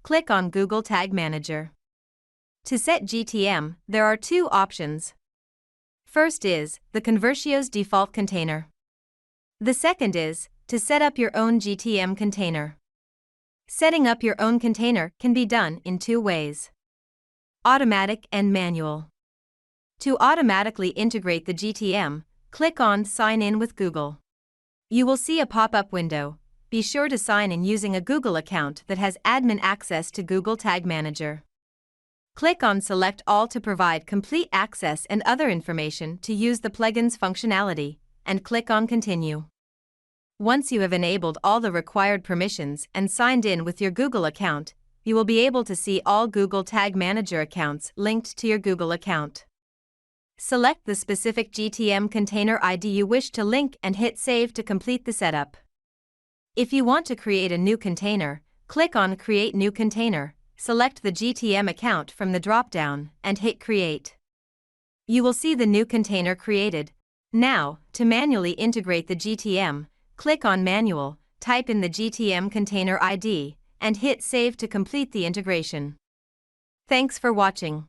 click on Google Tag Manager. To set GTM, there are two options. First is the Conversios default container. The second is to set up your own GTM container. Setting up your own container can be done in two ways: automatic and manual. To automatically integrate the GTM, click on Sign in with Google. You will see a pop-up window. Be sure to sign in using a Google account that has admin access to Google Tag Manager. Click on Select All to provide complete access and other information to use the plugin's functionality, and click on Continue. Once you have enabled all the required permissions and signed in with your Google account, you will be able to see all Google Tag Manager accounts linked to your Google account. Select the specific GTM container ID you wish to link and hit Save to complete the setup. If you want to create a new container, click on Create New Container, select the GTM account from the drop-down, and hit Create. You will see the new container created. Now, to manually integrate the GTM, click on Manual, type in the GTM container ID, and hit Save to complete the integration. Thanks for watching.